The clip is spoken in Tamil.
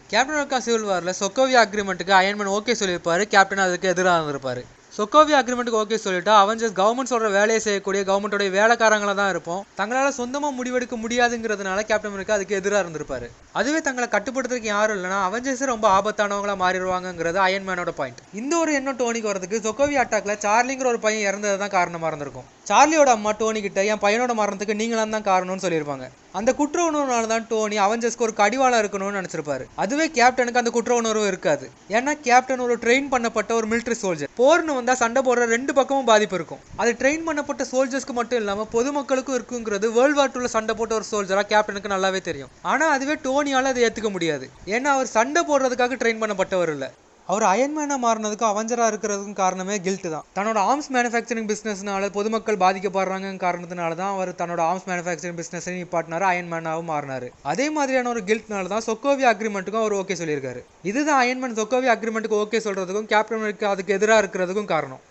கேப்டன் அமெரிக்கா சிவில் வார்ல சொக்கோவியா அக்ரிமெண்ட்டுக்கு அயன்மேன் ஓகே சொல்லியிருப்பாரு. கேப்டன் அதுக்கு எதிராக இருந்திருப்பாரு. சொக்கோவியா அக்ரிமெண்ட்டுக்கு ஓகே சொல்லிட்டா அவெஞ்சர்ஸ் கவர்மெண்ட் சொல்ற வேலையை செய்யக்கூடிய கவர்மெண்டோட வேலைக்காரங்களா தான் இருப்போம். தங்களால சொந்தமா முடிவெடுக்க முடியாதுங்கிறதுனால கேப்டன் அமெரிக்கா அதுக்கு எதிராக இருந்திருப்பாரு. அதுவே தங்களை கட்டுப்படுத்துறதுக்கு யாரும் இல்லைன்னா அவெஞ்சர்ஸ் ரொம்ப ஆபத்தானவங்களா மாறிடுவாங்கிறது அயன்மேனோட பாயிண்ட். இந்த ஒரு எண்ணம் டோனிக்கு வரதுக்கு சொக்கோவியா அட்டாக்ல சார்லிங்கிற ஒரு பையன் இறந்தது தான் காரணமா இருந்திருக்கும். சார்லியோட அம்மா டோனி கிட்ட என் பையனோட மரணத்துக்கு நீங்களாம் தான் காரணம்னு சொல்லியிருப்பாங்க. அந்த குற்ற உணர்வுனால தான் டோனி அவெஞ்சர்ஸ்க்கு ஒரு கடிவாளம் இருக்கணும்னு நினைச்சிருப்பாரு. அதுவே கேப்டனுக்கு அந்த குற்ற உணர்வு இருக்காது. ஏன்னா கேப்டன் ஒரு ட்ரெயின் பண்ணப்பட்ட ஒரு மிலிட்டரி சோல்ஜர். போர்னு வந்தா சண்டை போடுற ரெண்டு பக்கமும் பாதிப்பு இருக்கும். அது ட்ரெயின் பண்ணப்பட்ட சோல்ஜர்ஸ்க்கு மட்டும் இல்லாம பொதுமக்களுக்கும் இருக்குங்கிறது வேர்ல்ட் வார் 2ல சண்டை போட்ட ஒரு சோல்ஜரா கேப்டனுக்கு நல்லாவே தெரியும். ஆனா அதுவே டோனியால அதை ஏத்துக்க முடியாது. ஏன்னா அவர் சண்டை போடுறதுக்காக ட்ரெயின் பண்ணப்பட்டவர் இல்ல. அவர் அயன்மேனா மாறினதுக்கும் அவெஞ்சரா இருக்கிறதுக்கும் காரணமே கில்ட் தான். தன்னோட ஆர்ம்ஸ் மேனுஃபேக்சரிங் பிசினஸ்னால பொதுமக்கள் பாதிக்கப்படுறாங்க காரணத்தினால தான் அவர் தன்னோட ஆர்ம்ஸ் மேனுஃபேக்சரிங் பிசினஸ் நிப்பாட்டினாரு, அயன்மேனாவும் மாறினாரு. அதே மாதிரியான ஒரு கில்ட்னால தான் சொக்கோவியா அக்ரிமெண்ட்டுக்கும் அவர் ஓகே சொல்லியிருக்காரு. இதுதான் அயன்மேன் சொக்கோவியா அக்ரிமெண்ட்டுக்கு ஓகே சொல்றதுக்கும் கேப்டன் அமெரிக்கா அதுக்கு எதிராக இருக்கிறதுக்கும் காரணம்.